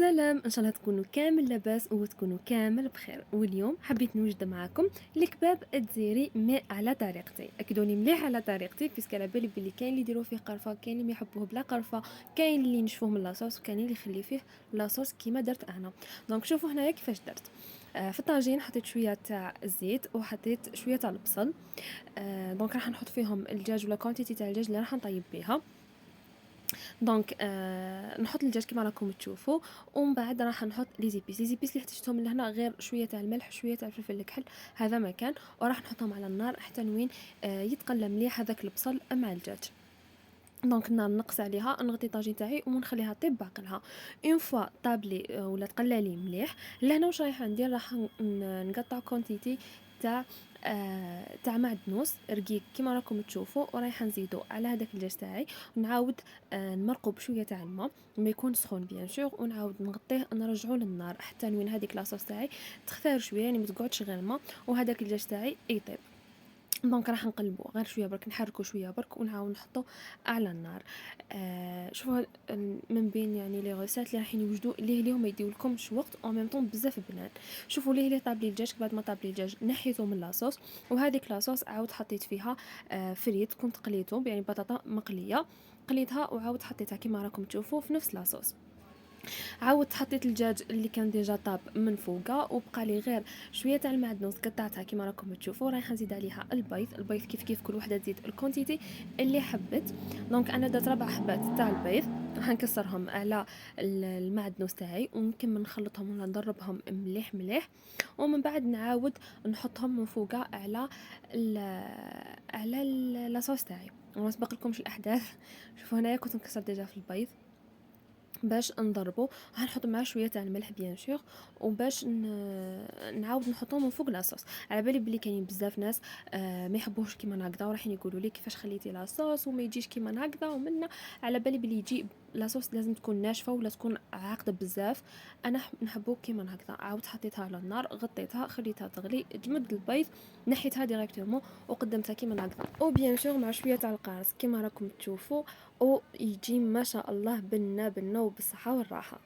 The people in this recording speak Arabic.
سلام، ان شاء الله تكونوا كامل لاباس وتكونوا كامل بخير. واليوم حبيت نوجد معكم الكباب الجزائري مي على طريقتي. اكدوني مليح على طريقتي بيسك على بالي بلي كاين اللي يديروا فيه قرفه، كاين اللي ما يحبوه بلا قرفه، كاين اللي ينشفوه من لاصوص، وكاين اللي يخلي فيه لاصوص كيما درت انا. دونك شوفوا هنايا كيفاش درت. في الطاجين حطيت شويه تاع الزيت وحطيت شويه تاع البصل. دونك راح نحط فيهم الدجاج ولا كونتيتي تاع الدجاج اللي راح نطيب بها. دونك نحط الدجاج كيما راكم تشوفوا، ومن بعد راح نحط لي زيبيس اللي احتاجتهم لهنا غير شويه تاع الملح شويه تاع الفلفل الكحل، هذا مكان. وراح نحطهم على النار حتى وين يتقلى مليح هذاك البصل مع الدجاج. دونك النار نقص عليها، نغطي طاجين تاعي ونخليها طيب بعقلها. اون فوا طابلي ولا تقلالي مليح، لهنا واش رايحه ندير؟ راح نقطع كونتيتي تاع تاع معدنوس رقيق كيما راكم تشوفوا، ورايحه نزيدو على هذاك الدجاج تاعي، ونعاود نمرقو بشويه تاع الماء ما يكون سخون بيان سور، ونعاود نغطيه نرجعو للنار حتى وين هذيك لاصوص تاعي تختار شويه، يعني ما تقعدش غير الماء، وهذاك الدجاج تاعي يطيب. دونك راح نقلبو غير شويه برك، نحركو شويه برك ونعاود نحطو على النار. شوفوا من بين يعني لي غوسات اللي راح يوجدوا ليه ما يديولكمش وقت او ميم طون بزاف بنان. شوفوا ليه طاب لي الدجاج، بعد ما طاب لي الدجاج نحيته من لاصوص، وهذيك لاصوص عاود حطيت فيها فريت كنت قليته، يعني بطاطا مقليه قليتها وعاود حطيتها كيما راكم تشوفوا في نفس لاصوص. عاودت حطيت الدجاج اللي كان ديجا طاب من فوقه، وبقى لي غير شويه تاع المعدنوس قطعتها كيما راكم تشوفوا. رايحه نزيد عليها البيض كيف كل وحده تزيد الكونتيتي اللي حبت. دونك انا درت 4 حبات تاع البيض، راح نكسرهم على المعدنوس تاعي ونكمل نخلطهم ولا نضربهم مليح مليح، ومن بعد نعاود نحطهم من فوقه على لاصوص تاعي. وما سبق لكمش الاحداث، شوفوا هنايا كنت نكسر ديجا في البيض باش نضربو، غنحط معاه شويه تاع الملح بيان سور، وباش نعاود نحطو من فوق لاصوص. على بالي بلي كاين بزاف ناس ما يحبوش كيما هكذا، ورايحين يقولوا لي كيفاش خليتي لاصوص وما يجيش كيما هكذا ومنا. على بالي بلي يجي لاصوص لازم تكون ناشفه ولا تكون عاقده بزاف، انا نحبو كيما هكذا. عاود حطيتها على النار، غطيتها، خليتها تغلي، جمد البيض، نحيتها ديريكتومون وقدمتها كيما هكذا، او بيان سور مع شويه تاع القارص كيما راكم تشوفوا، او يجي ما شاء الله بنه وبالصحه والراحه.